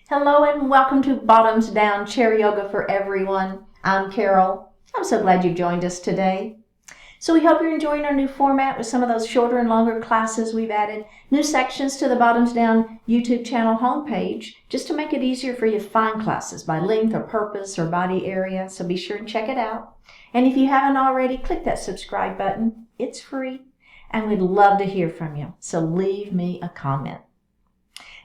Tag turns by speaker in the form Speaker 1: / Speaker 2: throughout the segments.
Speaker 1: Hello and welcome to Bottoms Down Chair Yoga for Everyone. I'm Carol. I'm so glad you joined us today. So we hope you're enjoying our new format with some of those shorter and longer classes we've added, new sections to the Bottoms Down YouTube channel homepage, just to make it easier for you to find classes by length or purpose or body area. So be sure and check it out. And if you haven't already, click that subscribe button. It's free and we'd love to hear from you. So leave me a comment.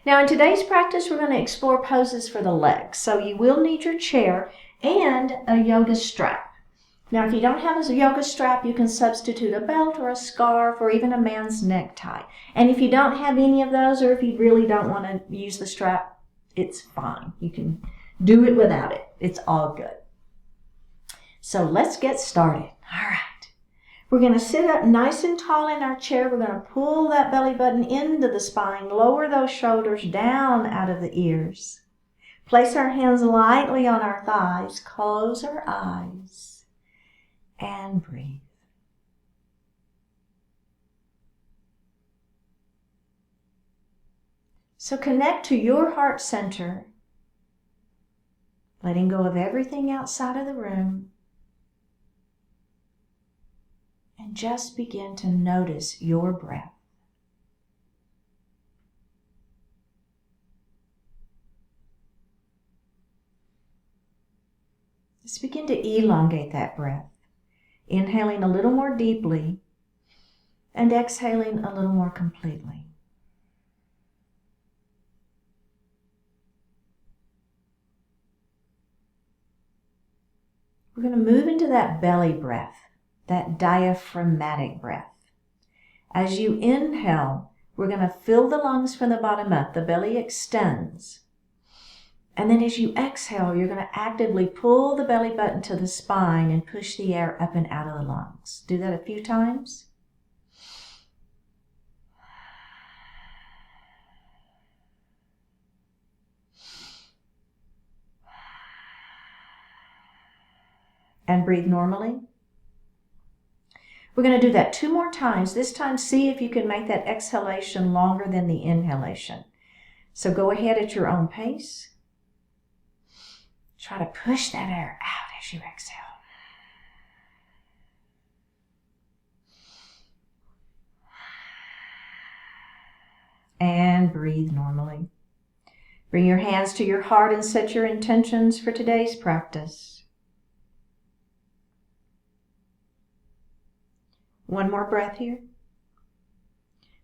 Speaker 1: Now in today's practice, we're going to explore poses for the legs. So you will need your chair and a yoga strap. Now if you don't have a yoga strap, you can substitute a belt or a scarf or even a man's necktie. And if you don't have any of those, or if you really don't want to use the strap, it's fine. You can do it without it. It's all good. So let's get started. All right. We're going to sit up nice and tall in our chair. We're going to pull that belly button into the spine, lower those shoulders down out of the ears. Place our hands lightly on our thighs, close our eyes, and breathe. So connect to your heart center, letting go of everything outside of the room. And just begin to notice your breath. Just begin to elongate that breath, inhaling a little more deeply and exhaling a little more completely. We're going to move into that belly breath, that diaphragmatic breath. As you inhale, we're going to fill the lungs from the bottom up. The belly extends. And then as you exhale, you're going to actively pull the belly button to the spine and push the air up and out of the lungs. Do that a few times. And breathe normally. We're going to do that 2 more times. This time, see if you can make that exhalation longer than the inhalation. So go ahead at your own pace. Try to push that air out as you exhale. And breathe normally. Bring your hands to your heart and set your intentions for today's practice. One more breath here.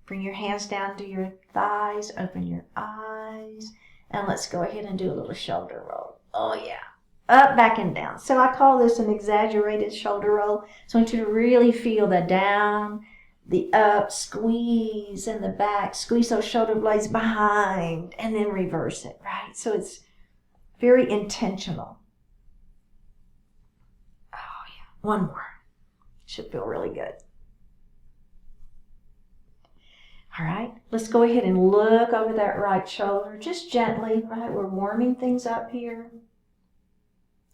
Speaker 1: Bring your hands down to your thighs, open your eyes, and let's go ahead and do a little shoulder roll. Oh yeah, up, back, and down. So I call this an exaggerated shoulder roll. So I want you to really feel the down, the up, squeeze, and the back. Squeeze those shoulder blades behind, and then reverse it, right? So it's very intentional. Oh yeah, one more. Should feel really good. All right, let's go ahead and look over that right shoulder, just gently, right? We're warming things up here.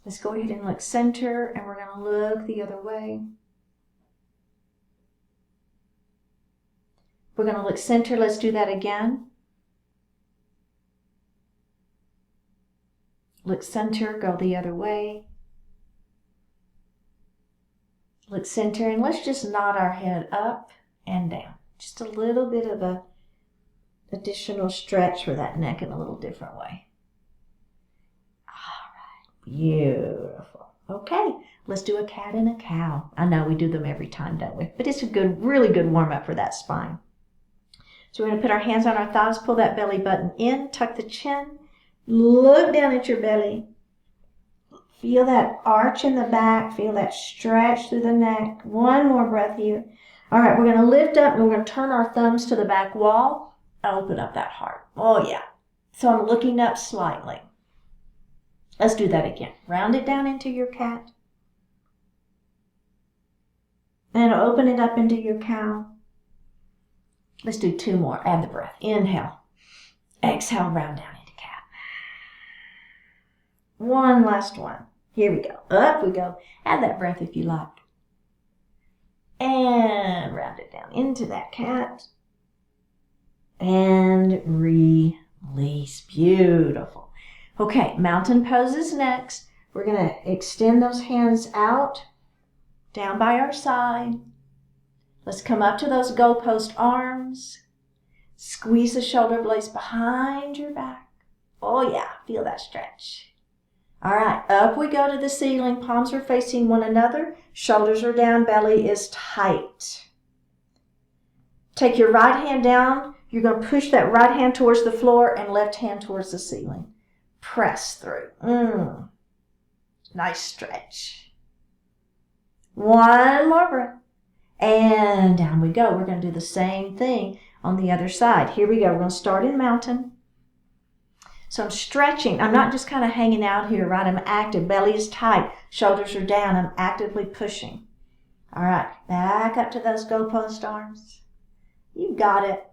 Speaker 1: Let's go ahead and look center, and we're going to look the other way. We're going to look center. Let's do that again. Look center, go the other way. Look center, and let's just nod our head up and down. Just a little bit of a additional stretch for that neck in a little different way. All right, beautiful. Okay, let's do a cat and a cow. I know we do them every time, don't we? But it's a good, really good warm up for that spine. So we're going to put our hands on our thighs, pull that belly button in, tuck the chin, look down at your belly. Feel that arch in the back, feel that stretch through the neck. One more breath here. All right, we're going to lift up and we're going to turn our thumbs to the back wall. Open up that heart. Oh, yeah. So I'm looking up slightly. Let's do that again. Round it down into your cat. And open it up into your cow. Let's do 2 more. Add the breath. Inhale. Exhale, round down into cat. One last one. Here we go. Up we go. Add that breath if you like. And round it down into that cat. And release. Beautiful. Okay, mountain pose is next. We're going to extend those hands out, down by our side. Let's come up to those goalpost arms. Squeeze the shoulder blades behind your back. Oh yeah, feel that stretch. All right, up we go to the ceiling. Palms are facing one another. Shoulders are down, belly is tight. Take your right hand down. You're going to push that right hand towards the floor and left hand towards the ceiling. Press through. Nice stretch. One more breath. And down we go. We're going to do the same thing on the other side. Here we go. We're going to start in mountain. So I'm stretching. I'm not just kind of hanging out here, right? I'm active. Belly is tight. Shoulders are down. I'm actively pushing. All right. Back up to those goalpost arms. You got it.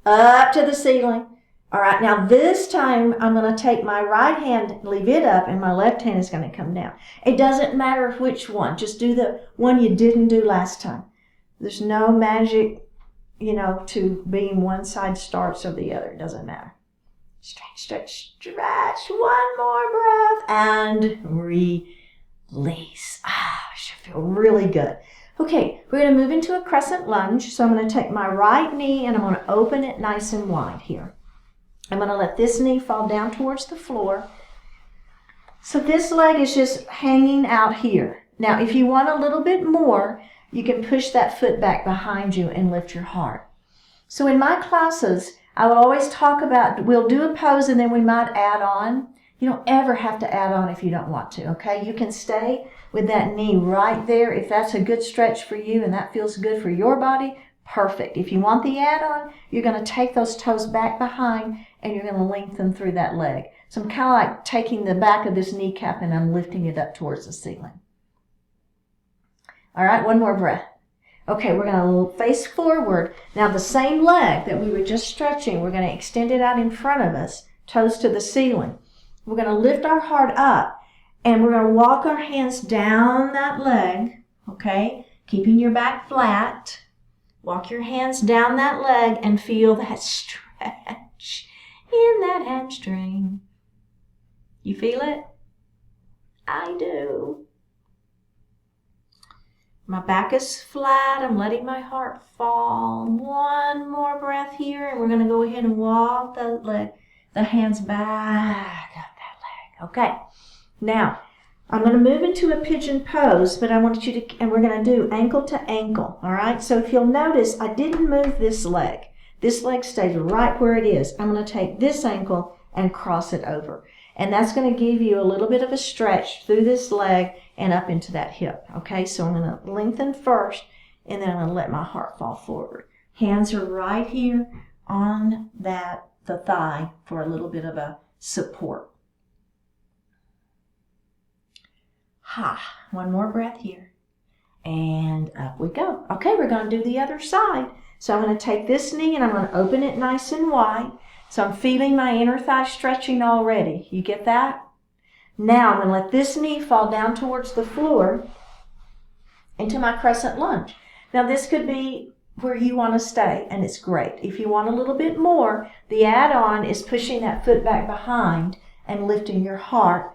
Speaker 1: Up to the ceiling. All right. Now this time I'm going to take my right hand, leave it up, and my left hand is going to come down. It doesn't matter which one. Just do the one you didn't do last time. There's no magic, to being one side starts or the other. It doesn't matter. Stretch, stretch, stretch. One more breath and release. I should feel really good. Okay, we're going to move into a crescent lunge. So I'm going to take my right knee and I'm going to open it nice and wide here. I'm going to let this knee fall down towards the floor. So this leg is just hanging out here. Now, if you want a little bit more, you can push that foot back behind you and lift your heart. So in my classes, I will always talk about, we'll do a pose and then we might add on. You don't ever have to add on if you don't want to, okay? You can stay with that knee right there. If that's a good stretch for you and that feels good for your body, perfect. If you want the add-on, you're going to take those toes back behind and you're going to lengthen through that leg. So I'm kind of like taking the back of this kneecap and I'm lifting it up towards the ceiling. All right, one more breath. Okay, we're going to face forward. Now the same leg that we were just stretching, we're going to extend it out in front of us, toes to the ceiling. We're going to lift our heart up and we're going to walk our hands down that leg, okay? Keeping your back flat. Walk your hands down that leg and feel that stretch in that hamstring. You feel it? I do. My back is flat. I'm letting my heart fall. One more breath here, and we're going to go ahead and walk the hands back up that leg. Okay. Now, I'm going to move into a pigeon pose, but I want you to, and we're going to do ankle to ankle. All right. So if you'll notice, I didn't move this leg. This leg stays right where it is. I'm going to take this ankle and cross it over. And that's going to give you a little bit of a stretch through this leg and up into that hip. Okay, so I'm going to lengthen first, and then I'm going to let my heart fall forward. Hands are right here on the thigh for a little bit of a support. One more breath here. And up we go. Okay, we're going to do the other side. So I'm going to take this knee and I'm going to open it nice and wide. So I'm feeling my inner thigh stretching already. You get that? Now I'm going to let this knee fall down towards the floor into my crescent lunge. Now this could be where you want to stay, and it's great. If you want a little bit more, the add-on is pushing that foot back behind and lifting your heart,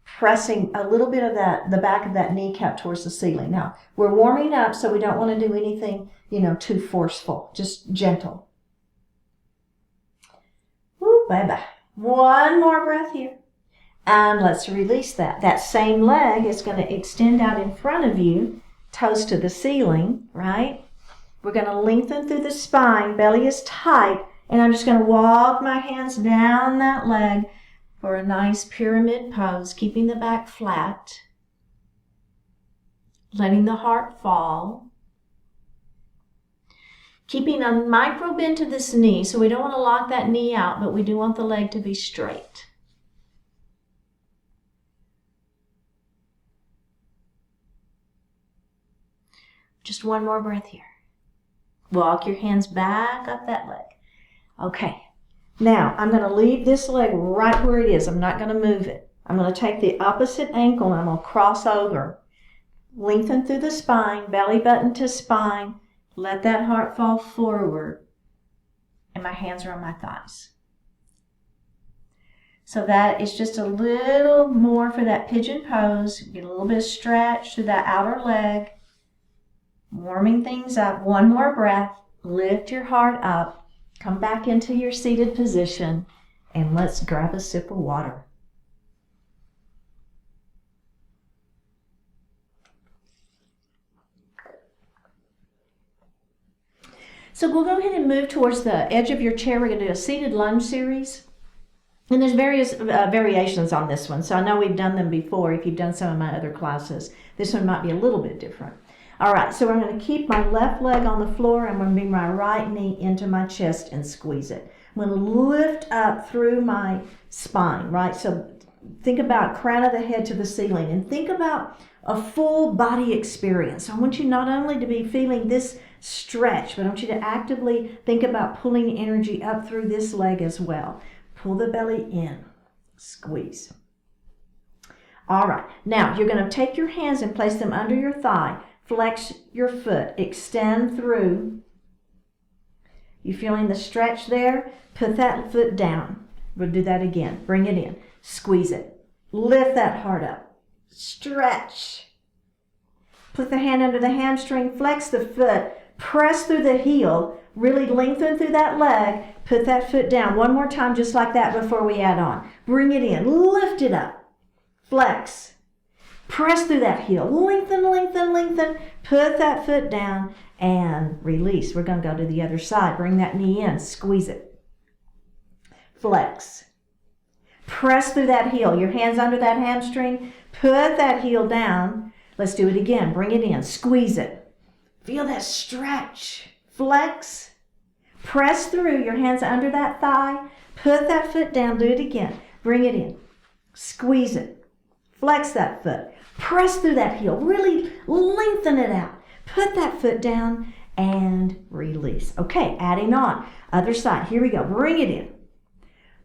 Speaker 1: pressing a little bit of the back of that kneecap towards the ceiling. Now, we're warming up, so we don't want to do anything, too forceful. Just gentle. Woo, bye-bye. One more breath here. And let's release that. That same leg is going to extend out in front of you, toes to the ceiling, right? We're going to lengthen through the spine. Belly is tight. And I'm just going to walk my hands down that leg for a nice pyramid pose, keeping the back flat, letting the heart fall. Keeping a micro bend to this knee, so we don't want to lock that knee out, but we do want the leg to be straight. Just one more breath here. Walk your hands back up that leg. Okay. Now, I'm going to leave this leg right where it is. I'm not going to move it. I'm going to take the opposite ankle and I'm going to cross over. Lengthen through the spine, belly button to spine. Let that heart fall forward. And my hands are on my thighs. So that is just a little more for that pigeon pose. Get a little bit of stretch through that outer leg. Warming things up. One more breath. Lift your heart up. Come back into your seated position. And let's grab a sip of water. So we'll go ahead and move towards the edge of your chair. We're going to do a seated lunge series. And there's various variations on this one. So I know we've done them before if you've done some of my other classes. This one might be a little bit different. All right, so I'm going to keep my left leg on the floor. I'm going to bring my right knee into my chest and squeeze it. I'm going to lift up through my spine, right? So think about crown of the head to the ceiling and think about a full body experience. I want you not only to be feeling this stretch, but I want you to actively think about pulling energy up through this leg as well. Pull the belly in, squeeze. All right, now you're going to take your hands and place them under your thigh. Flex your foot, extend through. You feeling the stretch there? Put that foot down. We'll do that again. Bring it in, squeeze it. Lift that heart up, stretch. Put the hand under the hamstring, flex the foot, press through the heel, really lengthen through that leg, put that foot down. One more time just like that before we add on. Bring it in, lift it up, flex, press through that heel, lengthen, lengthen, lengthen, put that foot down and release. We're going to go to the other side. Bring that knee in, squeeze it, flex, press through that heel. Your hands under that hamstring, put that heel down. Let's do it again. Bring it in, squeeze it. Feel that stretch. Flex. Press through. Your hands under that thigh. Put that foot down. Do it again. Bring it in. Squeeze it. Flex that foot. Press through that heel. Really lengthen it out. Put that foot down and release. Okay, adding on. Other side. Here we go. Bring it in.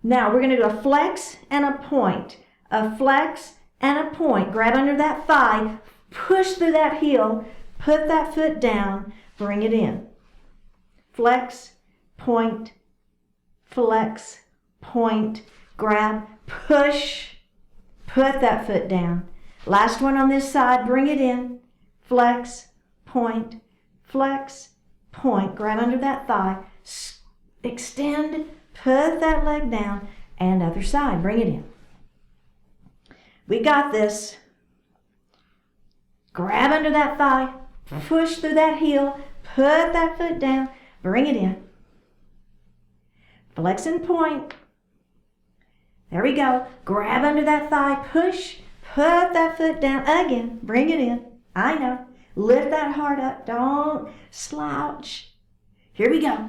Speaker 1: Now we're going to do a flex and a point. A flex and a point. Grab under that thigh. Push through that heel. Put that foot down, bring it in. Flex, point, flex, point, grab, push, put that foot down. Last one on this side, bring it in. Flex, point, grab under that thigh, extend, put that leg down, and other side, bring it in. We got this. Grab under that thigh. Push through that heel, put that foot down, bring it in. Flex and point. There we go. Grab under that thigh, push, put that foot down again, bring it in. I know. Lift that heart up, don't slouch. Here we go.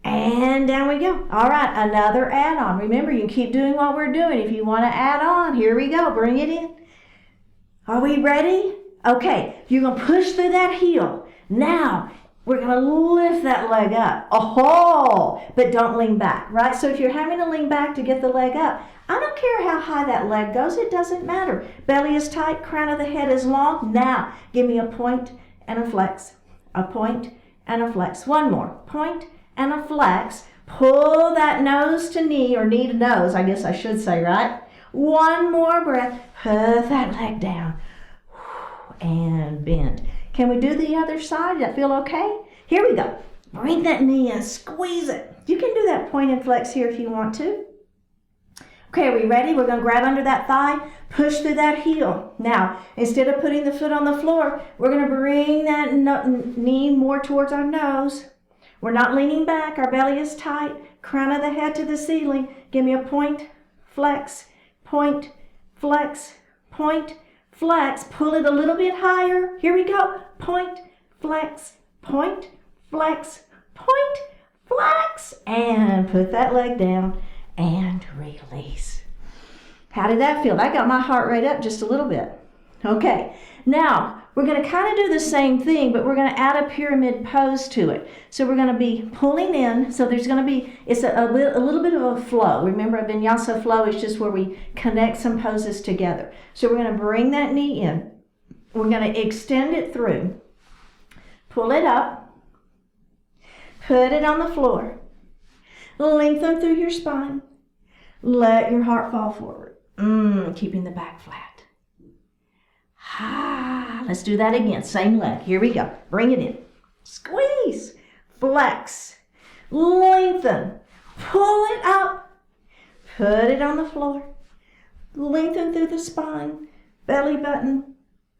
Speaker 1: And down we go. All right, another add-on. Remember, you can keep doing what we're doing. If you want to add on, here we go. Bring it in. Are we ready? Okay, you're going to push through that heel. Now, we're going to lift that leg up. Oh, but don't lean back, right? So if you're having to lean back to get the leg up, I don't care how high that leg goes. It doesn't matter. Belly is tight, crown of the head is long. Now, give me a point and a flex. A point and a flex. One more. Point and a flex. Pull that nose to knee, or knee to nose, I guess I should say, right? One more breath. Put that leg down. And bend. Can we do the other side? Does that feel okay? Here we go. Bring that knee in, squeeze it. You can do that point and flex here if you want to. Okay, are we ready? We're going to grab under that thigh, push through that heel. Now, instead of putting the foot on the floor, we're going to bring that knee more towards our nose. We're not leaning back. Our belly is tight. Crown of the head to the ceiling. Give me a point, flex, point, flex, point, flex. Pull it a little bit higher. Here we go. Point, flex, point, flex, point, flex. And put that leg down and release. How did that feel? That got my heart rate up just a little bit. Okay, now we're going to kind of do the same thing, but we're going to add a pyramid pose to it. So we're going to be pulling in. So there's going to be, it's a little bit of a flow. Remember, a vinyasa flow is just where we connect some poses together. So we're going to bring that knee in. We're going to extend it through. Pull it up. Put it on the floor. Lengthen through your spine. Let your heart fall forward. Keeping the back flat. Let's do that again. Same leg. Here we go. Bring it in. Squeeze. Flex. Lengthen. Pull it up. Put it on the floor. Lengthen through the spine. Belly button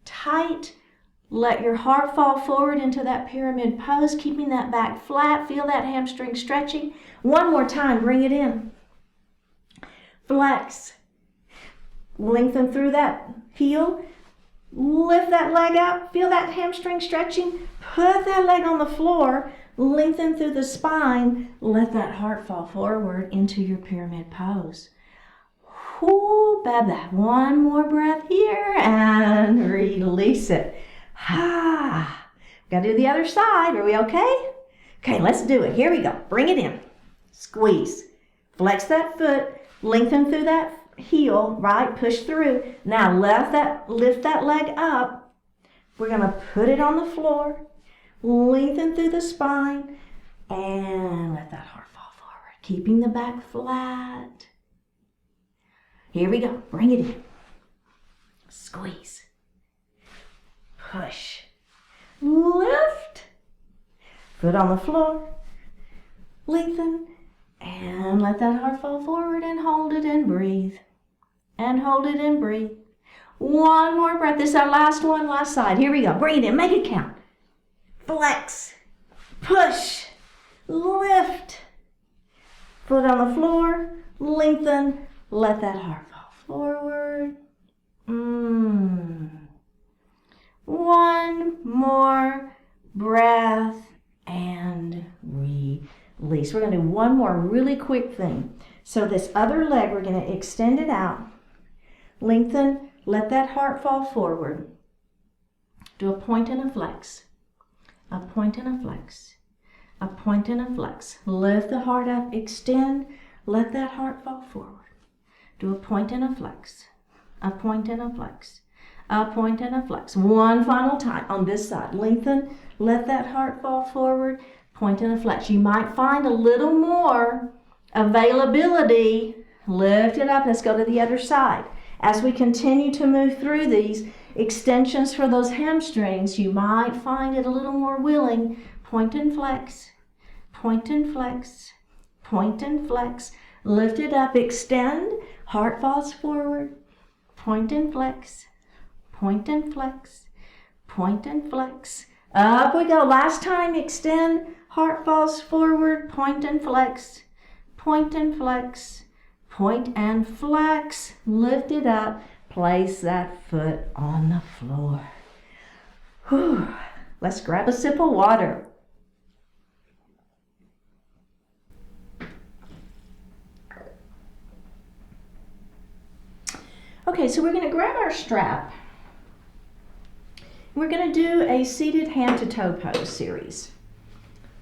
Speaker 1: tight. Let your heart fall forward into that pyramid pose, keeping that back flat. Feel that hamstring stretching. One more time. Bring it in. Flex. Lengthen through that heel. Lift that leg up. Feel that hamstring stretching. Put that leg on the floor. Lengthen through the spine. Let that heart fall forward into your pyramid pose. Ooh, baby. One more breath here and release it. Gotta do the other side. Are we okay? Okay, let's do it. Here we go. Bring it in. Squeeze. Flex that foot. Lengthen through that heel, right? Push through. Now lift that leg up. We're gonna put it on the floor. Lengthen through the spine and let that heart fall forward. Keeping the back flat. Here we go. Bring it in. Squeeze. Push. Lift. Foot on the floor. Lengthen. And let that heart fall forward and hold it and breathe. And hold it and breathe. One more breath. This is our last one, last side. Here we go. Bring it in. Make it count. Flex. Push. Lift. Foot on the floor. Lengthen. Let that heart fall forward. One more breath and release. We're going to do one more really quick thing. So this other leg, we're going to extend it out. Lengthen. Let that heart fall forward. Do a point and a flex. A point and a flex. A point and a flex. Lift the heart up. Extend. Let that heart fall forward. Do a point and a flex. A point and a flex. A point and a flex. One final time on this side. Lengthen. Let that heart fall forward. Point and a flex. You might find a little more availability. Lift it up. Let's go to the other side. As we continue to move through these extensions for those hamstrings, you might find it a little more willing. Point and flex. Point and flex. Point and flex. Lift it up. Extend. Heart falls forward. Point and flex. Point and flex. Point and flex. Up we go. Last time. Extend. Heart falls forward. Point and flex. Point and flex. Point and flex. Lift it up. Place that foot on the floor. Whew. Let's grab a sip of water. Okay, so we're going to grab our strap. We're going to do a seated hand-to-toe pose series.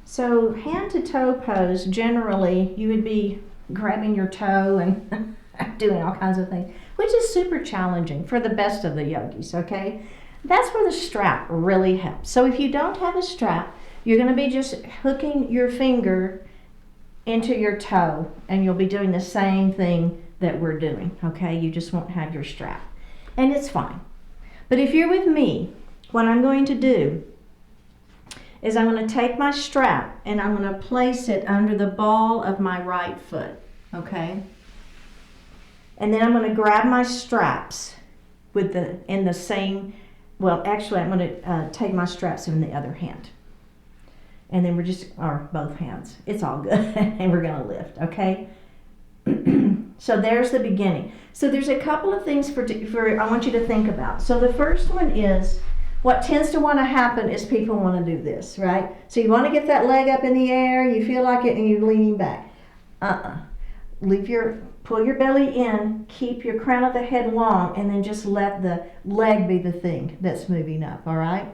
Speaker 1: So hand-to-toe pose, generally, you would be grabbing your toe and doing all kinds of things, which is super challenging for the best of the yogis, okay? That's where the strap really helps. So if you don't have a strap, you're going to be just hooking your finger into your toe, and you'll be doing the same thing that we're doing, okay? You just won't have your strap, and it's fine. But if you're with me, what I'm going to do is I'm going to take my strap and I'm going to place it under the ball of my right foot, okay? And then I'm going to grab my straps with in the same, well, actually I'm going to take my straps in the other hand. And then or both hands. It's all good. And we're going to lift, okay? So there's the beginning. So there's a couple of things I want you to think about. So the first one is, what tends to want to happen is people want to do this, right? So you want to get that leg up in the air, you feel like it, and you're leaning back. Pull your belly in, keep your crown of the head long, and then just let the leg be the thing that's moving up, all right?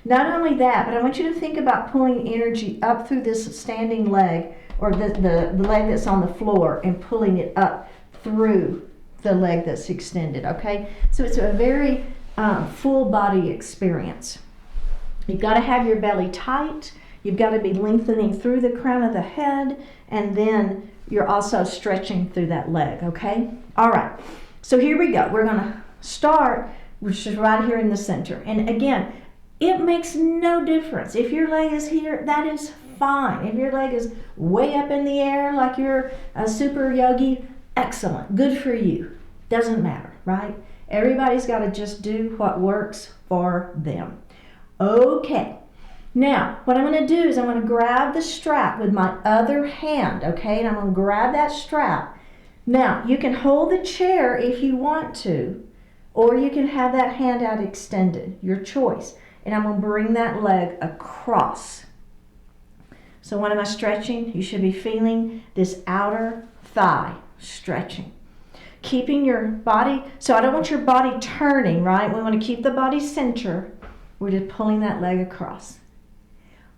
Speaker 1: Not only that, but I want you to think about pulling energy up through this standing leg, or the leg that's on the floor, and pulling it up through the leg that's extended, okay? So it's a very full body experience. You've got to have your belly tight. You've got to be lengthening through the crown of the head, and then you're also stretching through that leg, okay? All right, so here we go. We're gonna start, which is right here in the center. And again, it makes no difference. If your leg is here, that is fine. If your leg is way up in the air like you're a super yogi, excellent, good for you. Doesn't matter, right? Everybody's got to just do what works for them. Okay, now what I'm going to do is I'm going to grab the strap with my other hand, okay? And I'm going to grab that strap. Now, you can hold the chair if you want to, or you can have that hand out extended, your choice. And I'm going to bring that leg across. So what am I stretching? You should be feeling this outer thigh stretching. Keeping your body, so I don't want your body turning, right? We want to keep the body center. We're just pulling that leg across.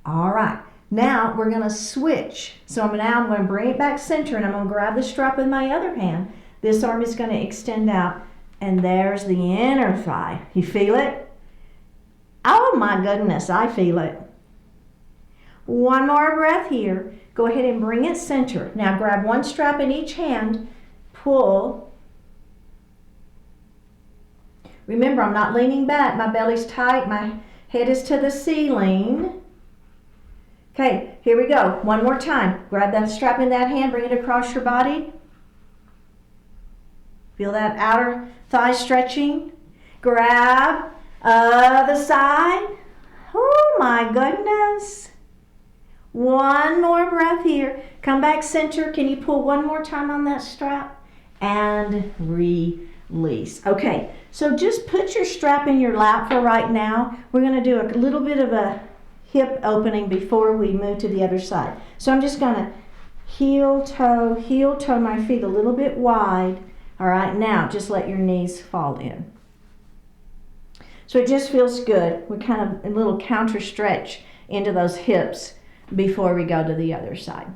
Speaker 1: All right, now we're going to switch. So now I'm going to bring it back center and I'm going to grab the strap with my other hand. This arm is going to extend out and there's the inner thigh. You feel it? Oh my goodness, I feel it. One more breath here. Go ahead and bring it center. Now grab one strap in each hand, pull. Remember, I'm not leaning back. My belly's tight. My head is to the ceiling. Okay, here we go. One more time. Grab that strap in that hand, bring it across your body. Feel that outer thigh stretching. Grab the side. Oh my goodness. One more breath here. Come back center. Can you pull one more time on that strap? And release. Okay, so just put your strap in your lap for right now. We're going to do a little bit of a hip opening before we move to the other side. So I'm just going to heel toe my feet a little bit wide. All right, now just let your knees fall in. So it just feels good. We kind of a little counter stretch into those hips before we go to the other side.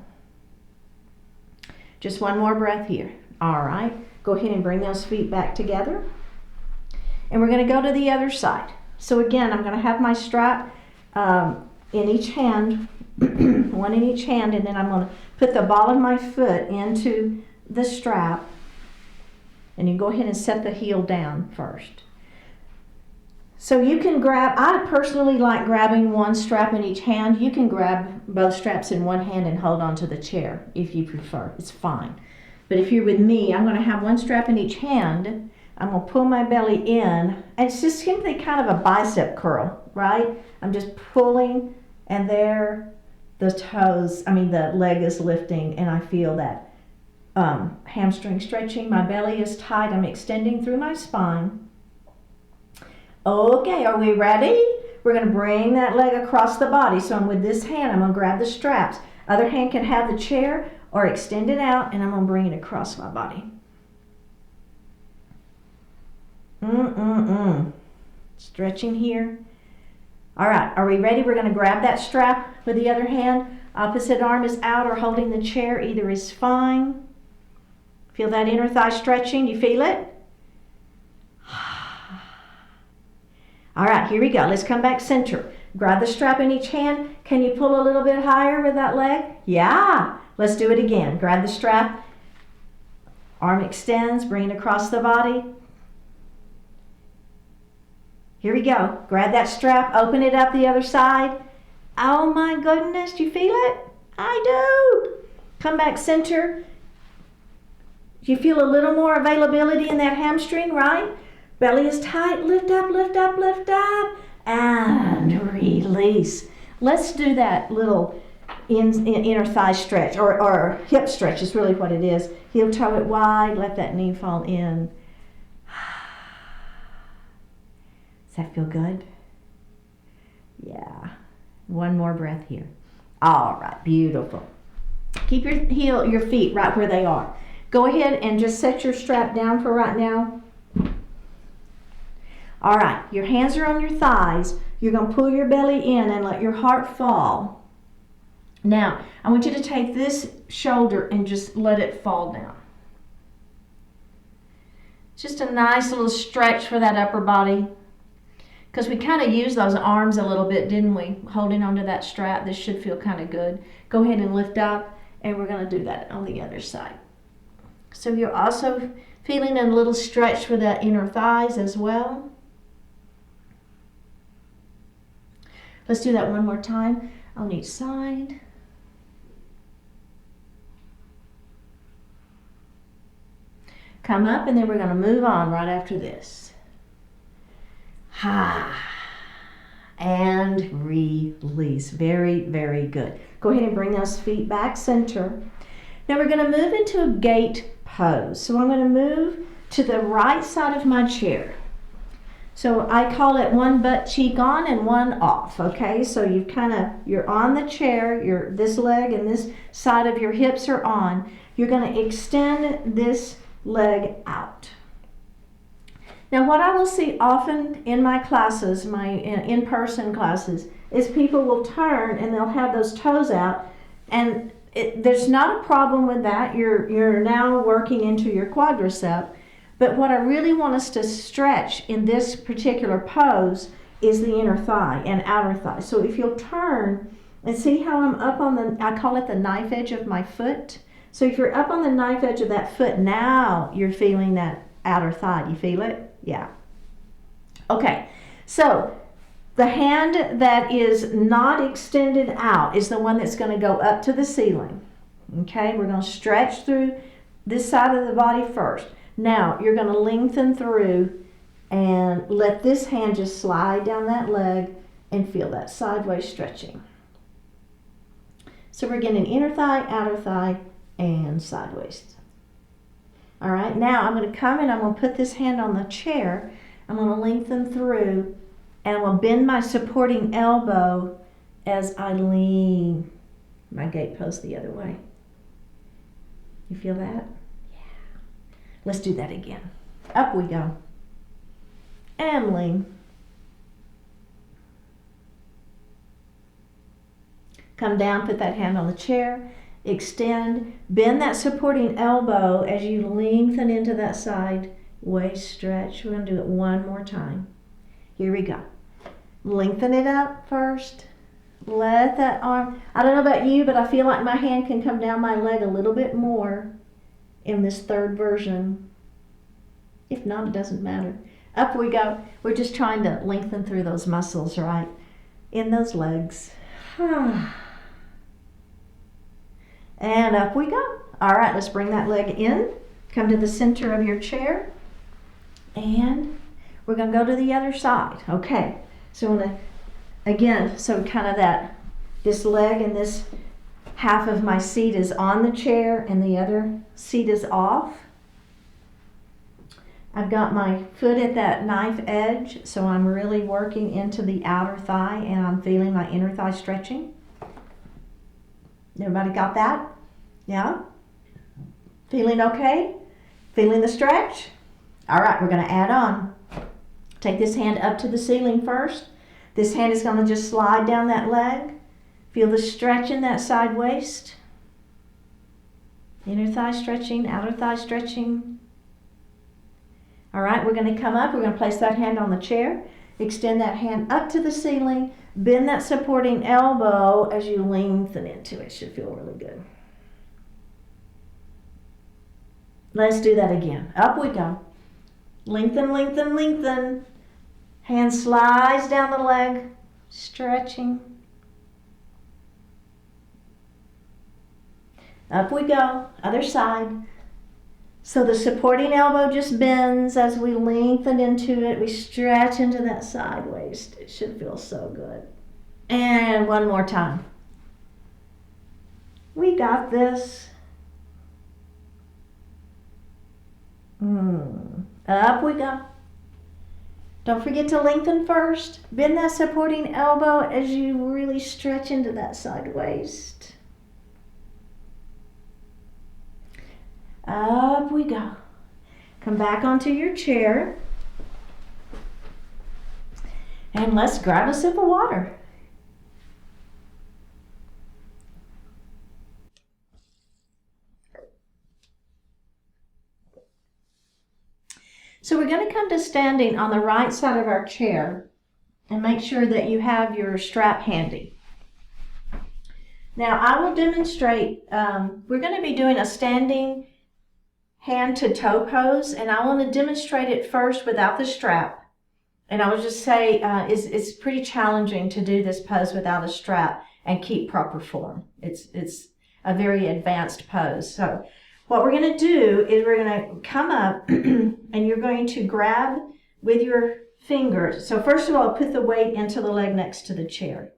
Speaker 1: Just one more breath here. All right, go ahead and bring those feet back together. And we're going to go to the other side. So again, I'm going to have my strap in each hand, one in each hand, and then I'm going to put the ball of my foot into the strap. And you go ahead and set the heel down first. So you can grab, I personally like grabbing one strap in each hand. You can grab both straps in one hand and hold on to the chair if you prefer. It's fine. But if you're with me, I'm going to have one strap in each hand. I'm going to pull my belly in. And it's just simply kind of a bicep curl, right? I'm just pulling and there the leg is lifting and I feel that hamstring stretching. My belly is tight. I'm extending through my spine. Okay, are we ready? We're going to bring that leg across the body. So I'm with this hand, I'm going to grab the straps. Other hand can have the chair or extend it out and I'm going to bring it across my body. Stretching here. All right, are we ready? We're going to grab that strap with the other hand. Opposite arm is out or holding the chair. Either is fine. Feel that inner thigh stretching. You feel it? All right, here we go. Let's come back center. Grab the strap in each hand. Can you pull a little bit higher with that leg? Yeah. Let's do it again. Grab the strap. Arm extends. Bring it across the body. Here we go. Grab that strap. Open it up the other side. Oh my goodness. Do you feel it? I do. Come back center. You feel a little more availability in that hamstring, right? Belly is tight. Lift up, lift up, lift up. And release. Let's do that little inner thigh stretch or hip stretch is really what it is. Heel toe it wide. Let that knee fall in. Does that feel good? Yeah. One more breath here. All right. Beautiful. Keep your feet right where they are. Go ahead and just set your strap down for right now. All right, your hands are on your thighs. You're going to pull your belly in and let your heart fall. Now, I want you to take this shoulder and just let it fall down. Just a nice little stretch for that upper body. Because we kind of used those arms a little bit, didn't we? Holding onto that strap. This should feel kind of good. Go ahead and lift up And we're going to do that on the other side. So you're also feeling a little stretch for that inner thighs as well. Let's do that one more time on each side. Come up, and then we're going to move on right after this. And release. Very, very good. Go ahead and bring those feet back center. Now we're going to move into a gate pose. So I'm going to move to the right side of my chair. So I call it one butt cheek on and one off, okay? So you're on the chair, this leg and this side of your hips are on. You're going to extend this leg out. Now what I will see often in my classes, my in-person classes, is people will turn and they'll have those toes out, and there's not a problem with that. You're now working into your quadricep. But what I really want us to stretch in this particular pose is the inner thigh and outer thigh. So if you'll turn and see how I'm up on I call it the knife edge of my foot. So if you're up on the knife edge of that foot, now you're feeling that outer thigh. You feel it? Yeah. Okay, so the hand that is not extended out is the one that's going to go up to the ceiling. Okay, we're going to stretch through this side of the body first. Now you're going to lengthen through and let this hand just slide down that leg and feel that sideways stretching. So we're getting inner thigh, outer thigh, and sideways. All right, now I'm going to come and I'm going to put this hand on the chair. I'm going to lengthen through and I'm going to bend my supporting elbow as I lean my gate pose the other way. You feel that? Let's do that again. Up we go. And lean. Come down, put that hand on the chair. Extend. Bend that supporting elbow as you lengthen into that side waist stretch. We're going to do it one more time. Here we go. Lengthen it up first. Let that arm, I don't know about you, but I feel like my hand can come down my leg a little bit more in this third version. If not, it doesn't matter. Up we go. We're just trying to lengthen through those muscles, right? In those legs. And up we go. All right, let's bring that leg in. Come to the center of your chair. And we're going to go to the other side. Okay, so I'm going to, again, so kind of this leg and this half of my seat is on the chair and the other seat is off. I've got my foot at that knife edge, so I'm really working into the outer thigh and I'm feeling my inner thigh stretching. Everybody got that? Yeah? Feeling okay? Feeling the stretch? All right, we're going to add on. Take this hand up to the ceiling first. This hand is going to just slide down that leg. Feel the stretch in that side waist. Inner thigh stretching, outer thigh stretching. All right, we're going to come up. We're going to place that hand on the chair. Extend that hand up to the ceiling. Bend that supporting elbow as you lengthen into it. Should feel really good. Let's do that again. Up we go. Lengthen, lengthen, lengthen. Hand slides down the leg, stretching. Up we go, other side. So the supporting elbow just bends as we lengthen into it. We stretch into that side waist. It should feel so good. And one more time. We got this. Up we go. Don't forget to lengthen first. Bend that supporting elbow as you really stretch into that side waist. Up we go. Come back onto your chair. And let's grab a sip of water. So we're going to come to standing on the right side of our chair and make sure that you have your strap handy. Now I will demonstrate, we're going to be doing a standing hand to toe pose, and I want to demonstrate it first without the strap. And I would just say it's pretty challenging to do this pose without a strap and keep proper form. It's a very advanced pose. So what we're going to do is we're going to come up and you're going to grab with your fingers. So first of all, put the weight into the leg next to the chair.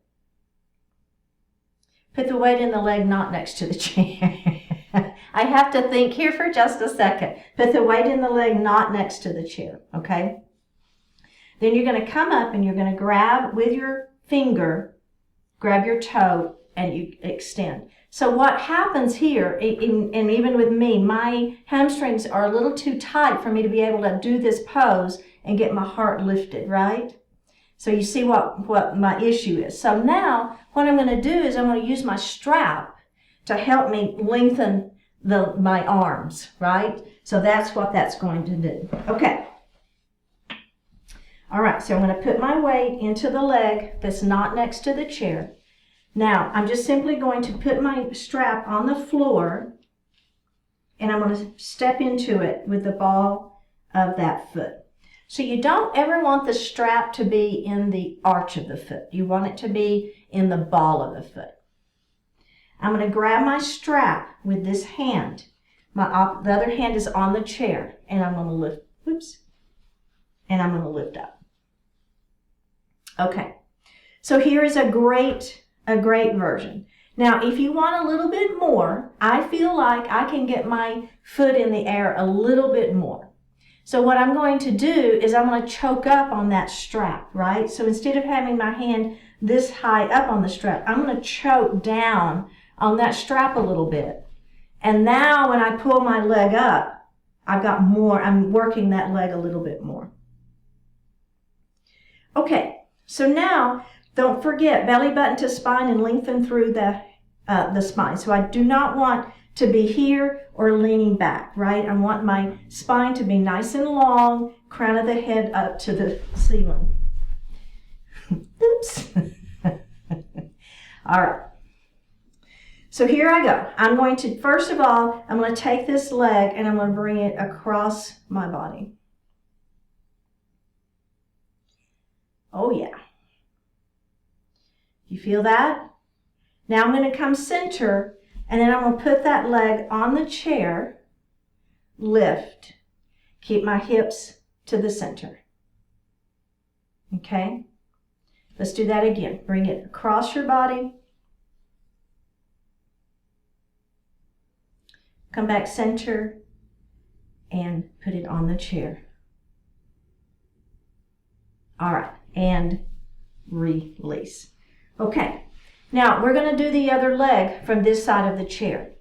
Speaker 1: Put the weight in the leg not next to the chair. I have to think here for just a second. Put the weight in the leg not next to the chair, okay? Then you're going to come up and you're going to grab with your finger, grab your toe, and you extend. So what happens here, and even with me, my hamstrings are a little too tight for me to be able to do this pose and get my heart lifted, right? So you see what my issue is. So now what I'm going to do is I'm going to use my strap to help me lengthen my arms, right? So that's what that's going to do. Okay. All right, so I'm going to put my weight into the leg that's not next to the chair. Now, I'm just simply going to put my strap on the floor, and I'm going to step into it with the ball of that foot. So you don't ever want the strap to be in the arch of the foot. You want it to be in the ball of the foot. I'm going to grab my strap with this hand. The other hand is on the chair, and I'm going to lift, and I'm going to lift up. Okay, so here is a great version. Now, if you want a little bit more, I feel like I can get my foot in the air a little bit more. So what I'm going to do is I'm going to choke up on that strap, right? So instead of having my hand this high up on the strap, I'm going to choke down on that strap a little bit. And now when I pull my leg up, I've got more, I'm working that leg a little bit more. Okay. So now, don't forget, belly button to spine and lengthen through the spine. So I do not want to be here or leaning back, right? I want my spine to be nice and long, crown of the head up to the ceiling. Oops. All right. So here I go. I'm going to, first of all, I'm going to take this leg and I'm going to bring it across my body. Oh, yeah. You feel that? Now I'm going to come center, and then I'm going to put that leg on the chair, lift, keep my hips to the center. Okay? Let's do that again. Bring it across your body. Come back center, and put it on the chair. All right. And release. Okay, now we're going to do the other leg from this side of the chair.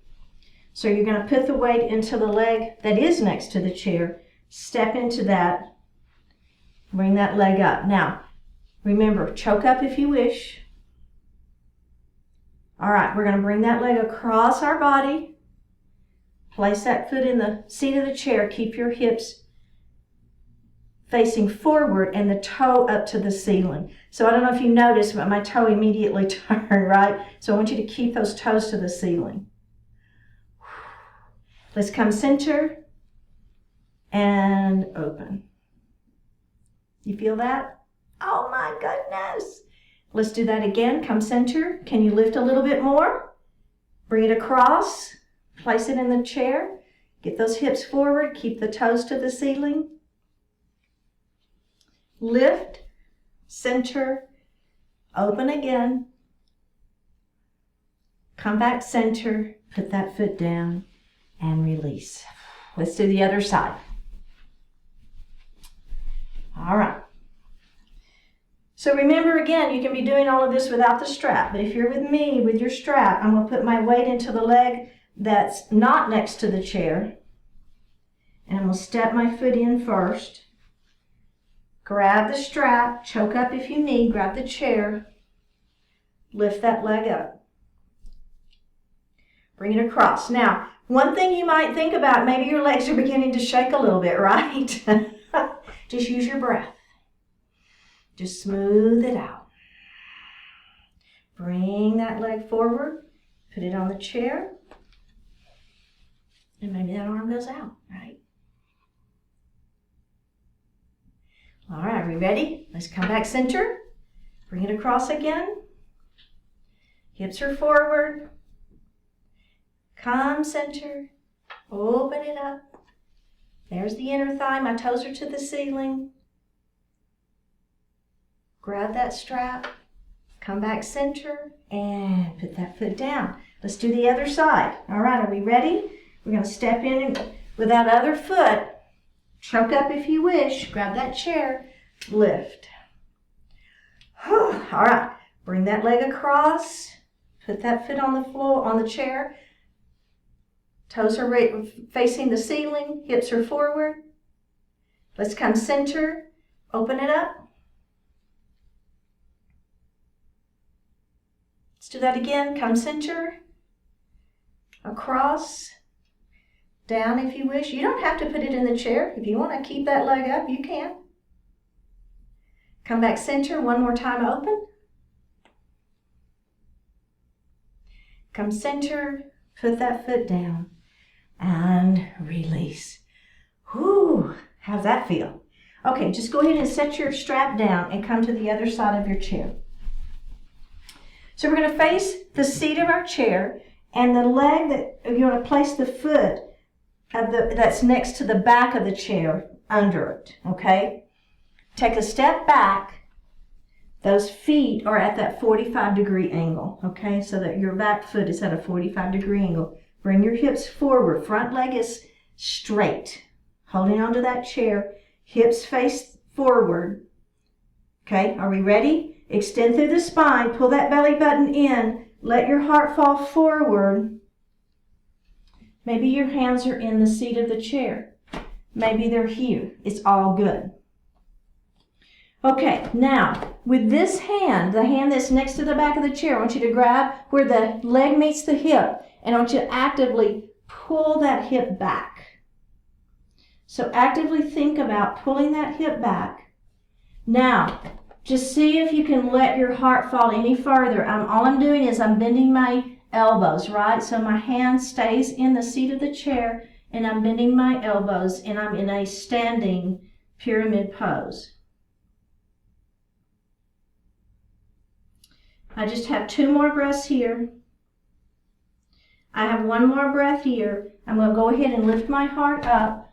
Speaker 1: So you're going to put the weight into the leg that is next to the chair, step into that, bring that leg up. Now, remember, choke up if you wish. All right, we're going to bring that leg across our body, place that foot in the seat of the chair, keep your hips facing forward and the toe up to the ceiling. So I don't know if you noticed, but my toe immediately turned, right? So I want you to keep those toes to the ceiling. Let's come center and open. You feel that? Oh my goodness. Let's do that again. Come center. Can you lift a little bit more? Bring it across. Place it in the chair. Get those hips forward. Keep the toes to the ceiling. Lift, center, open again, come back center, put that foot down, and release. Let's do the other side. All right. So remember again, you can be doing all of this without the strap, but if you're with me with your strap, I'm going to put my weight into the leg that's not next to the chair, and I'm going to step my foot in first. Grab the strap, choke up if you need, grab the chair, lift that leg up. Bring it across. Now, one thing you might think about, maybe your legs are beginning to shake a little bit, right? Just use your breath. Just smooth it out. Bring that leg forward, Put it on the chair. And maybe that arm goes out, right? All right, are we ready? Let's come back center. Bring it across again. Hips are forward. Come center. Open it up. There's the inner thigh. My toes are to the ceiling. Grab that strap. Come back center and put that foot down. Let's do the other side. All right, are we ready? We're going to step in with that other foot. Choke up if you wish. Grab that chair. Lift. All right. Bring that leg across. Put that foot on the floor, on the chair. Toes are facing the ceiling. Hips are forward. Let's come center. Open it up. Let's do that again. Come center. Across. Down if you wish. You don't have to put it in the chair. If you want to keep that leg up, you can. Come back center. One more time. Open. Come center. Put that foot down. And release. Whew. How's that feel? Okay, just go ahead and set your strap down and come to the other side of your chair. So we're going to face the seat of our chair, and the leg that you're going to place the foot that's next to the back of the chair under it, okay? Take a step back. Those feet are at that 45-degree angle, okay? So that your back foot is at a 45-degree angle. Bring your hips forward. Front leg is straight. Holding onto that chair. Hips face forward. Okay, are we ready? Extend through the spine. Pull that belly button in. Let your heart fall forward. Maybe your hands are in the seat of the chair. Maybe they're here. It's all good. Okay, now with this hand, the hand that's next to the back of the chair, I want you to grab where the leg meets the hip, and I want you to actively pull that hip back. So actively think about pulling that hip back. Now, just see if you can let your heart fall any further. All I'm doing is I'm bending my elbows, right? So my hand stays in the seat of the chair, and I'm bending my elbows, and I'm in a standing pyramid pose. I just have 2 more breaths here. I have 1 more breath here. I'm going to go ahead and lift my heart up,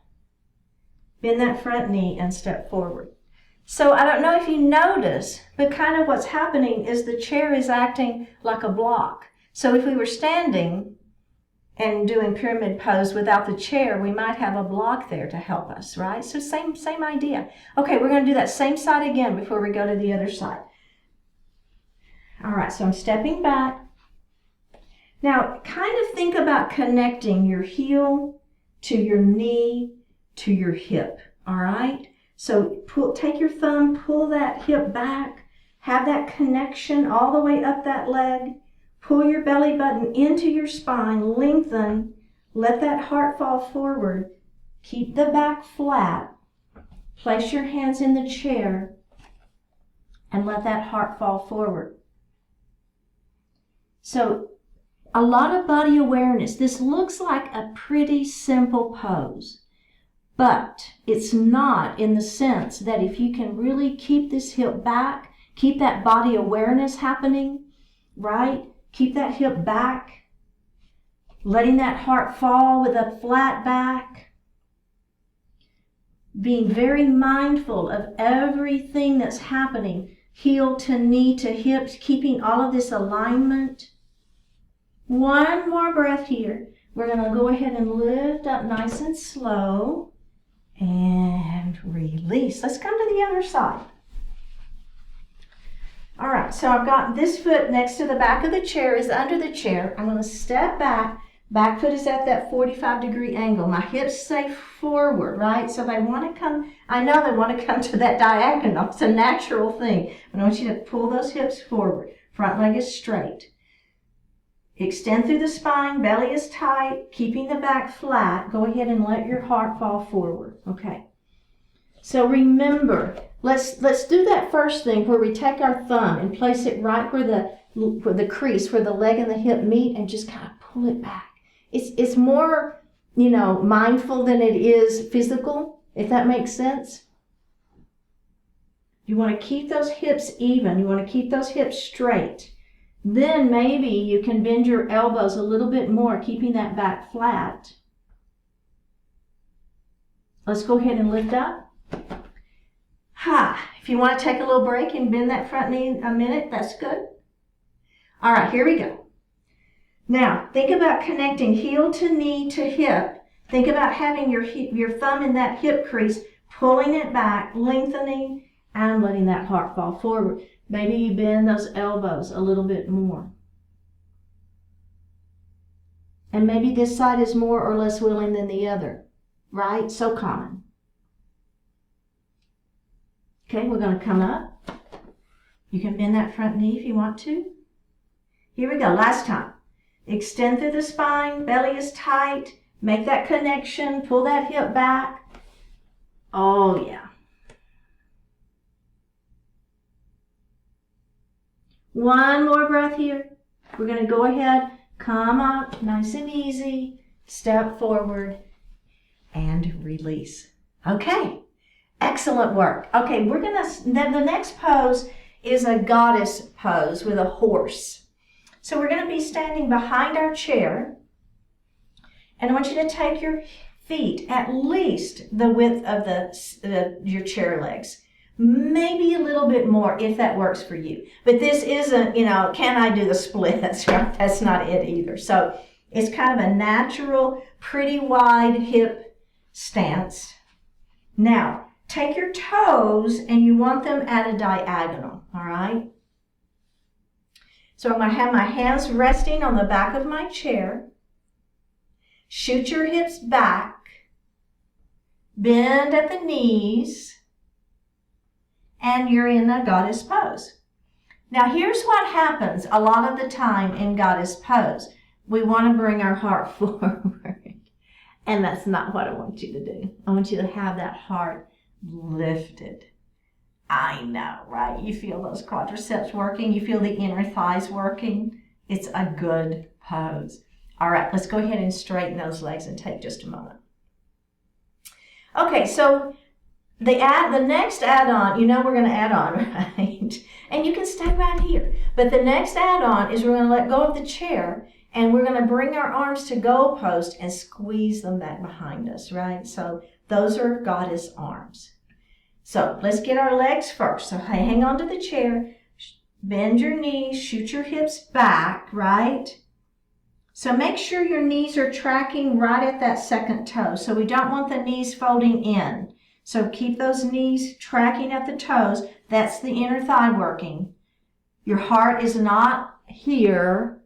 Speaker 1: bend that front knee, and step forward. So I don't know if you notice, but kind of what's happening is the chair is acting like a block. So if we were standing and doing pyramid pose without the chair, we might have a block there to help us, right? So same idea. Okay, we're going to do that same side again before we go to the other side. All right, so I'm stepping back. Now, kind of think about connecting your heel to your knee to your hip, all right? So take your thumb, pull that hip back, have that connection all the way up that leg, pull your belly button into your spine, lengthen, let that heart fall forward, keep the back flat, place your hands in the chair, and let that heart fall forward. So a lot of body awareness. This looks like a pretty simple pose, but it's not, in the sense that if you can really keep this hip back, keep that body awareness happening, right? Keep that hip back, letting that heart fall with a flat back, being very mindful of everything that's happening, heel to knee to hips, keeping all of this alignment. 1 more breath here. We're going to go ahead and lift up nice and slow and release. Let's come to the other side. All right, so I've got this foot next to the back of the chair, is under the chair. I'm going to step back. Back foot is at that 45-degree angle. My hips stay forward, right? So they want to come, I know they want to come to that diagonal. It's a natural thing. But I want you to pull those hips forward. Front leg is straight. Extend through the spine, belly is tight, keeping the back flat. Go ahead and let your heart fall forward. Okay. So remember, let's do that first thing where we take our thumb and place it right where for the crease where the leg and the hip meet and just kind of pull it back. It's more, mindful than it is physical, if that makes sense. You want to keep those hips even. You want to keep those hips straight. Then maybe you can bend your elbows a little bit more, keeping that back flat. Let's go ahead and lift up. If you want to take a little break and bend that front knee a minute, that's good. All right, here we go. Now, think about connecting heel to knee to hip. Think about having your thumb in that hip crease, pulling it back, lengthening, and letting that heart fall forward. Maybe you bend those elbows a little bit more. And maybe this side is more or less willing than the other, right? So common. Okay, we're going to come up. You can bend that front knee if you want to. Here we go, last time. Extend through the spine, belly is tight. Make that connection, pull that hip back. Oh, yeah. One more breath here. We're going to go ahead, come up, nice and easy, step forward, and release. Okay, excellent work. Okay, the next pose is a goddess pose with a horse. So we're going to be standing behind our chair, and I want you to take your feet at least the width of your chair legs. Maybe a little bit more if that works for you. But this isn't, can I do the splits, right? That's not it either. So it's kind of a natural, pretty wide hip stance. Now, take your toes and you want them at a diagonal, all right? So I'm going to have my hands resting on the back of my chair. Shoot your hips back. Bend at the knees. And you're in a goddess pose. Now here's what happens a lot of the time in goddess pose. We want to bring our heart forward. And that's not what I want you to do. I want you to have that heart lifted. I know, right? You feel those quadriceps working. You feel the inner thighs working. It's a good pose. All right, let's go ahead and straighten those legs and take just a moment. Okay, so the next add-on, we're going to add on, right? And you can stay right here. But the next add-on is we're going to let go of the chair and we're going to bring our arms to goalpost and squeeze them back behind us, right? So those are goddess arms. So let's get our legs first. So hang on to the chair, bend your knees, shoot your hips back, right? So make sure your knees are tracking right at that second toe. So we don't want the knees folding in. So keep those knees tracking at the toes. That's the inner thigh working. Your heart is not here.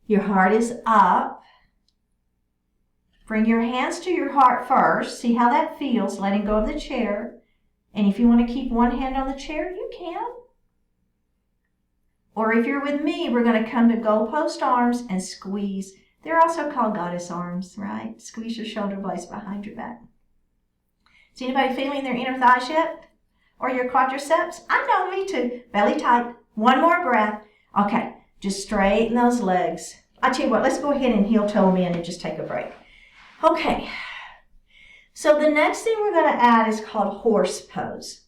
Speaker 1: Your heart is up. Bring your hands to your heart first. See how that feels, letting go of the chair. And if you want to keep one hand on the chair, you can. Or if you're with me, we're going to come to goalpost arms and squeeze. They're also called goddess arms, right? Squeeze your shoulder blades behind your back. Is anybody feeling their inner thighs yet? Or your quadriceps? I know, me too. Belly tight. One more breath. Okay, just straighten those legs. I tell you what, let's go ahead and heel toe them in and just take a break. Okay, so the next thing we're going to add is called horse pose.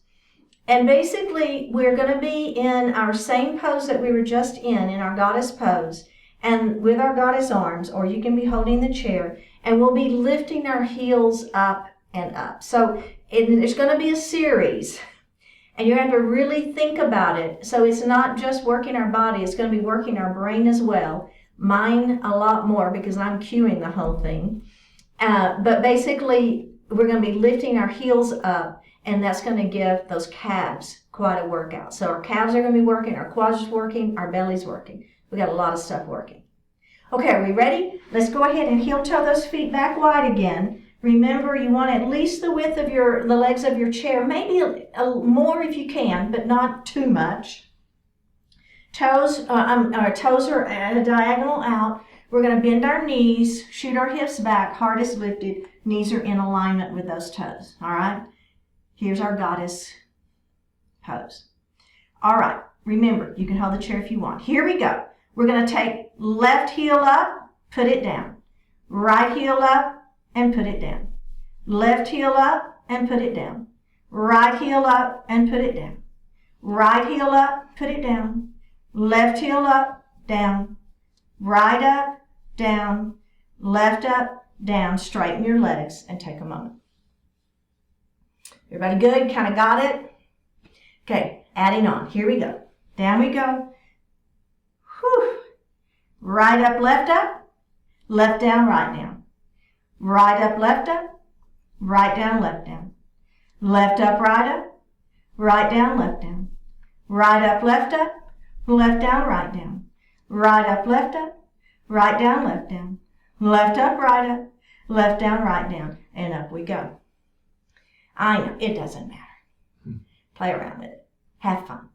Speaker 1: And basically, we're going to be in our same pose that we were just in our goddess pose, and with our goddess arms, or you can be holding the chair, and we'll be lifting our heels up and up. So there's going to be a series, and you have to really think about it. So it's not just working our body, it's going to be working our brain as well. Mine a lot more because I'm cueing the whole thing. But basically, we're going to be lifting our heels up, and that's going to give those calves quite a workout. So our calves are going to be working, our quads are working, our belly's working. We got a lot of stuff working. Okay, are we ready? Let's go ahead and heel toe those feet back wide again. Remember, you want at least the width of the legs of your chair, maybe a more if you can, but not too much. Our toes are at a diagonal out. We're going to bend our knees, shoot our hips back, heart is lifted, knees are in alignment with those toes, all right? Here's our goddess pose. All right, remember, you can hold the chair if you want. Here we go. We're going to take left heel up, put it down. Right heel up and put it down. Left heel up and put it down. Right heel up and put it down. Right heel up, put it down. Left heel up, down. Right up, down. Left up, down. Straighten your legs and take a moment. Everybody good? Kind of got it? Okay, adding on. Here we go. Down we go. Whew. Right up, left down, right down. Right up, left up, right down, left down. Left up, right down, left down. Right up, left down, right down. Right up, left down, left down. Left up, left down, right down. And up we go. I know, it doesn't matter. Play around with it. Have fun.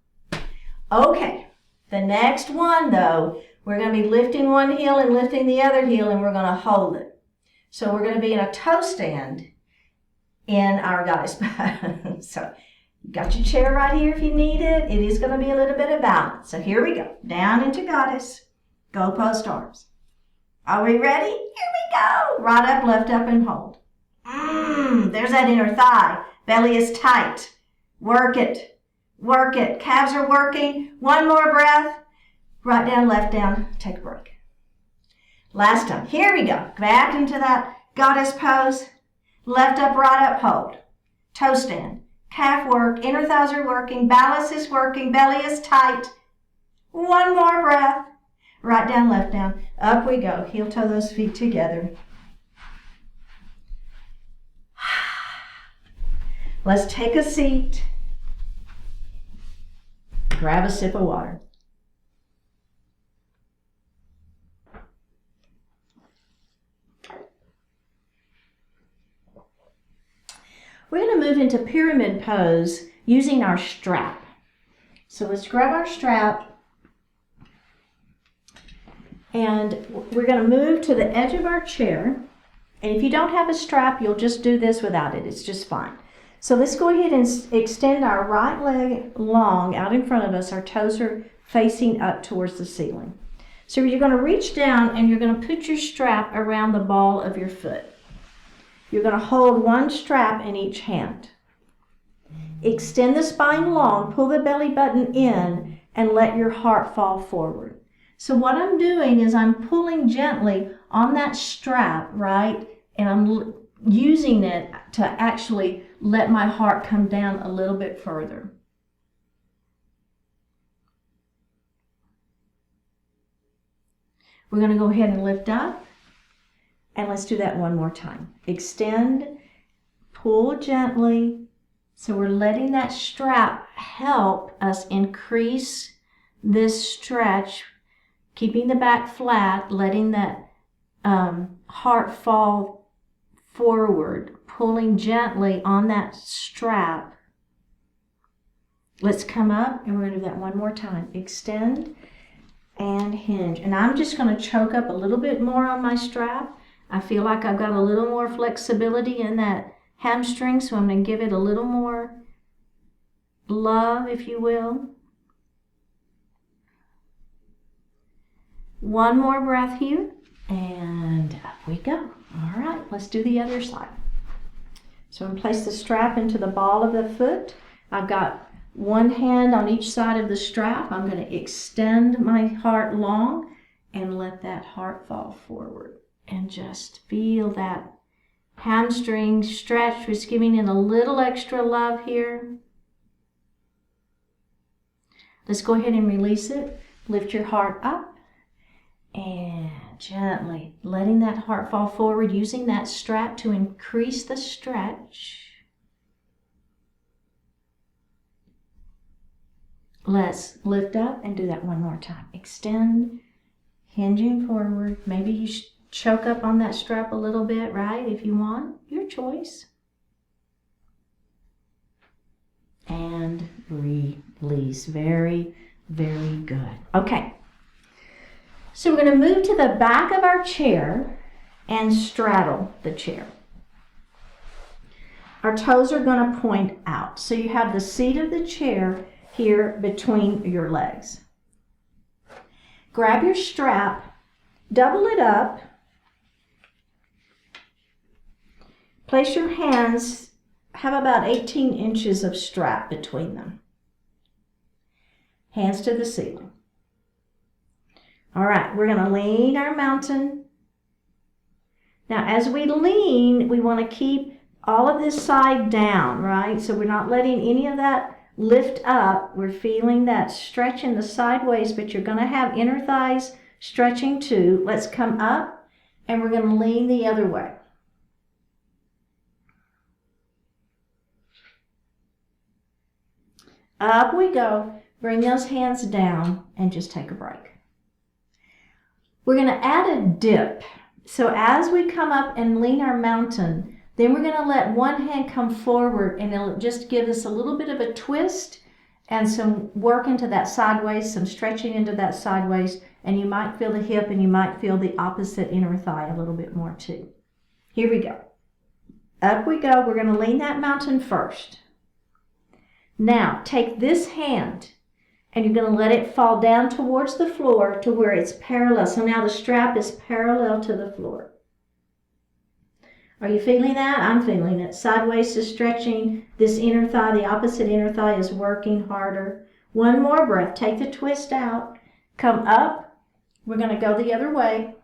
Speaker 1: Okay, the next one though, we're going to be lifting one heel and lifting the other heel, and we're going to hold it. So we're going to be in a toe stand in our goddess pose. So you got your chair right here if you need it. It is going to be a little bit of balance. So here we go. Down into goddess. Go post arms. Are we ready? Here we go. Right up, left up, and hold. There's that inner thigh. Belly is tight. Work it. Work it. Calves are working. One more breath. Right down, left down. Take a break. Last time. Here we go. Back into that goddess pose. Left up, right up, hold. Toe stand. Calf work. Inner thighs are working. Balance is working. Belly is tight. One more breath. Right down, left down. Up we go. Heel toe those feet together. Let's take a seat. Grab a sip of water. We're going to move into pyramid pose using our strap. So let's grab our strap and we're going to move to the edge of our chair. And if you don't have a strap, you'll just do this without it. It's just fine. So let's go ahead and extend our right leg long out in front of us. Our toes are facing up towards the ceiling. So you're going to reach down and you're going to put your strap around the ball of your foot. You're going to hold one strap in each hand. Extend the spine long, pull the belly button in, and let your heart fall forward. So what I'm doing is I'm pulling gently on that strap, right? And I'm using it to actually let my heart come down a little bit further. We're going to go ahead and lift up. And let's do that one more time. Extend, pull gently. So we're letting that strap help us increase this stretch, keeping the back flat, letting that heart fall forward, pulling gently on that strap. Let's come up and we're going to do that one more time. Extend and hinge. And I'm just going to choke up a little bit more on my strap. I feel like I've got a little more flexibility in that hamstring, so I'm going to give it a little more love, if you will. One more breath here, and up we go. All right, let's do the other side. So I'm going to place the strap into the ball of the foot. I've got one hand on each side of the strap. I'm going to extend my heart long and let that heart fall forward. And just feel that hamstring stretch, just giving it a little extra love here. Let's go ahead and release it. Lift your heart up and gently letting that heart fall forward, using that strap to increase the stretch. Let's lift up and do that one more time. Extend, hinging forward. Maybe you choke up on that strap a little bit, right? If you want, your choice. And release. Very, very good. Okay. So we're going to move to the back of our chair and straddle the chair. Our toes are going to point out. So you have the seat of the chair here between your legs. grab your strap, double it up, place your hands, have about 18 inches of strap between them. Hands to the ceiling. All right, we're going to lean our mountain. Now, as we lean, we want to keep all of this side down, right? So we're not letting any of that lift up. We're feeling that stretch in the sideways, but you're going to have inner thighs stretching too. Let's come up, and we're going to lean the other way. Up we go. Bring those hands down and just take a break. We're going to add a dip. So as we come up and lean our mountain, then we're going to let one hand come forward, and it'll just give us a little bit of a twist and some work into that sideways, some stretching into that sideways, and you might feel the hip and you might feel the opposite inner thigh a little bit more too. Here we go. Up we go. We're going to lean that mountain first. Now take this hand and you're going to let it fall down towards the floor to where it's parallel. So now the strap is parallel to the floor. Are you feeling that? I'm feeling it. Sideways is stretching. This inner thigh, the opposite inner thigh, is working harder. One more breath. Take the twist out. Come up. We're going to go the other way.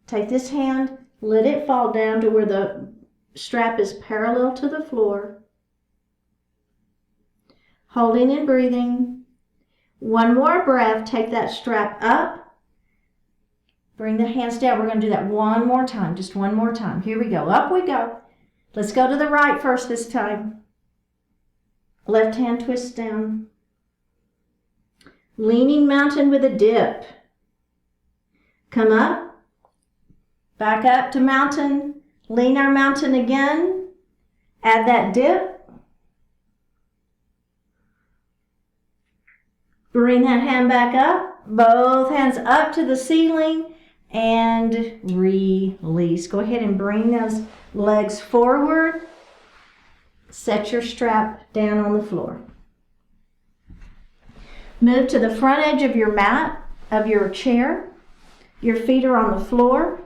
Speaker 1: Take this hand. Let it fall down to where the strap is parallel to the floor. Holding and breathing. One more breath. Take that strap up. Bring the hands down. We're going to do that one more time. Just one more time. Here we go. Up we go. Let's go to the right first this time. Left hand twist down. Leaning mountain with a dip. Come up. Back up to mountain. Lean our mountain again. Add that dip. Bring that hand back up. Both hands up to the ceiling. And release. Go ahead and bring those legs forward. Set your strap down on the floor. Move to the front edge of your mat, of your chair. Your feet are on the floor.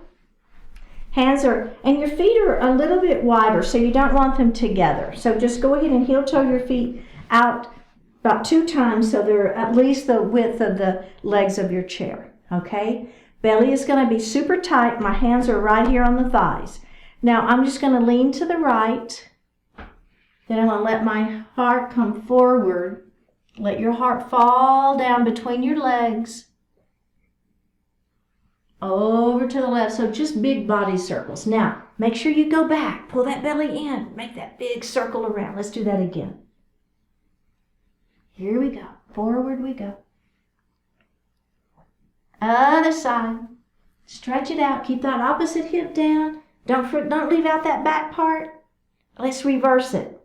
Speaker 1: And your feet are a little bit wider, so you don't want them together. So just go ahead and heel toe your feet out about 2 times so they're at least the width of the legs of your chair, okay? Belly is going to be super tight. My hands are right here on the thighs. Now I'm just going to lean to the right. Then I'm going to let my heart come forward. Let your heart fall down between your legs. Over to the left. So just big body circles. Now make sure you go back. Pull that belly in. Make that big circle around. Let's do that again. Here we go. Forward we go. Other side. Stretch it out. Keep that opposite hip down. Don't leave out that back part. Let's reverse it.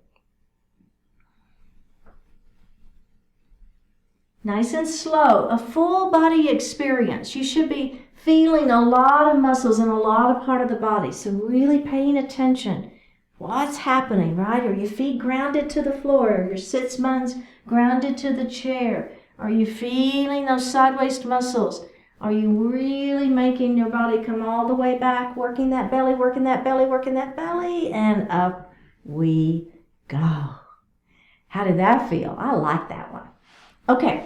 Speaker 1: Nice and slow. A full body experience. You should be feeling a lot of muscles in a lot of part of the body. So really paying attention. What's happening, right? Are your feet grounded to the floor? Are your sits bones grounded to the chair? Are you feeling those sideways muscles? Are you really making your body come all the way back, working that belly, working that belly, working that belly, and up we go. How did that feel? I like that one. Okay,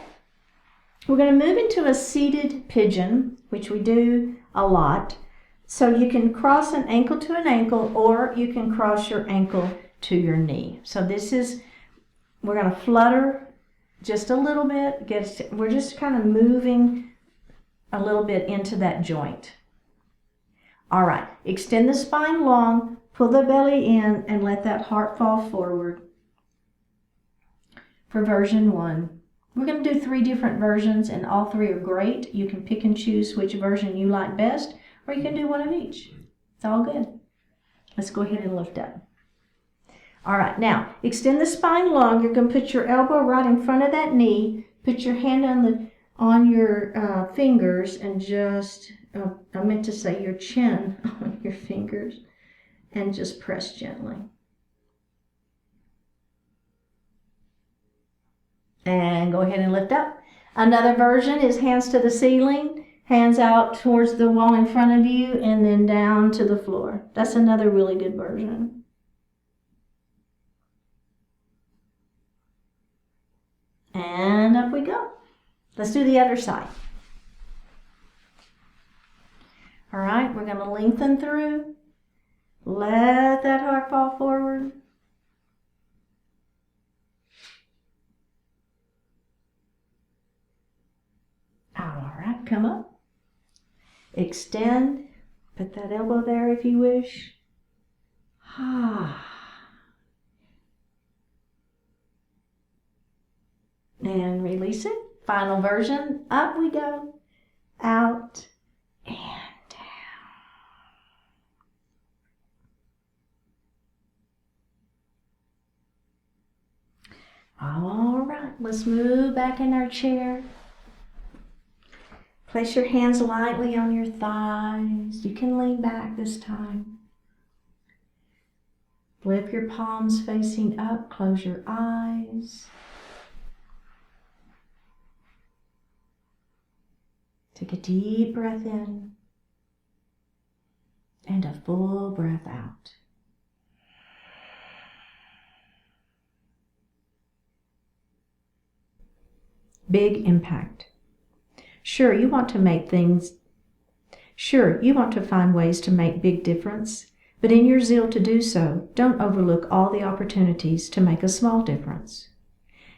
Speaker 1: we're going to move into a seated pigeon, which we do a lot. So you can cross an ankle to an ankle, or you can cross your ankle to your knee. So we're going to flutter just a little bit. We're just kind of moving a little bit into that joint. All right, extend the spine long, pull the belly in, and let that heart fall forward. For version 1. We're going to do 3 different versions, and all 3 are great. You can pick and choose which version you like best, or you can do one of each. It's all good. Let's go ahead and lift up. All right, now extend the spine long. You're going to put your elbow right in front of that knee. Put your hand on your fingers, and just, I meant to say your chin on your fingers, and just press gently. And go ahead and lift up. Another version is hands to the ceiling, hands out towards the wall in front of you, and then down to the floor. That's another really good version. And up we go. Let's do the other side. All right, we're going to lengthen through. Let that heart fall forward. All right, come up. Extend. Put that elbow there if you wish. And release it. Final version. Up we go. Out and down. All right, let's move back in our chair. Place your hands lightly on your thighs. You can lean back this time. Flip your palms facing up. Close your eyes. Take a deep breath in and a full breath out. Big impact. Sure, you want to find ways to make big difference, but in your zeal to do so, don't overlook all the opportunities to make a small difference.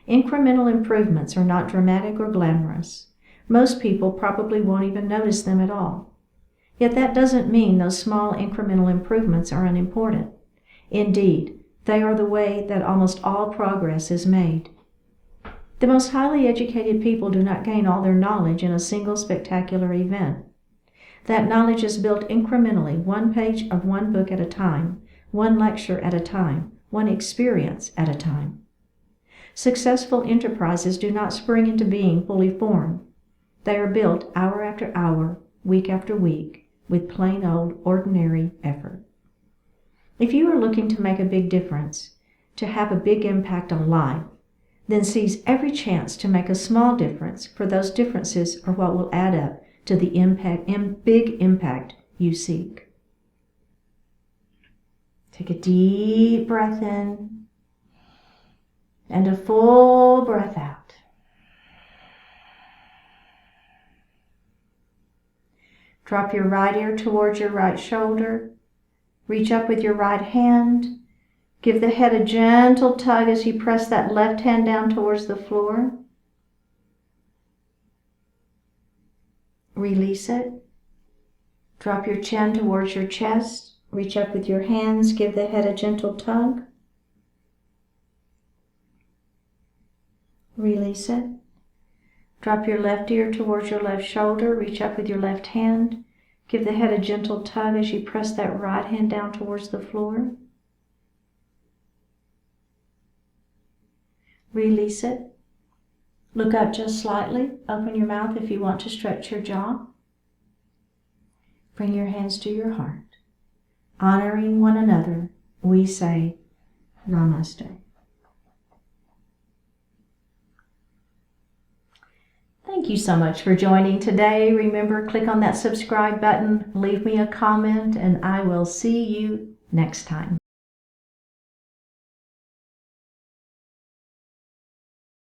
Speaker 1: Incremental improvements are not dramatic or glamorous. Most people probably won't even notice them at all. Yet that doesn't mean those small incremental improvements are unimportant. Indeed, they are the way that almost all progress is made. The most highly educated people do not gain all their knowledge in a single spectacular event. That knowledge is built incrementally, one page of one book at a time, one lecture at a time, one experience at a time. Successful enterprises do not spring into being fully formed. They are built hour after hour, week after week, with plain old ordinary effort. If you are looking to make a big difference, to have a big impact on life, then seize every chance to make a small difference, for those differences are what will add up to the big impact you seek. Take a deep breath in and a full breath out. Drop your right ear towards your right shoulder. Reach up with your right hand. Give the head a gentle tug as you press that left hand down towards the floor. Release it. Drop your chin towards your chest. Reach up with your hands. Give the head a gentle tug. Release it. Drop your left ear towards your left shoulder. Reach up with your left hand. Give the head a gentle tug as you press that right hand down towards the floor. Release it. Look up just slightly. Open your mouth if you want to stretch your jaw. Bring your hands to your heart. Honoring one another, we say Namaste. Thank you so much for joining today. Remember, click on that subscribe button, leave me a comment, and I will see you next time.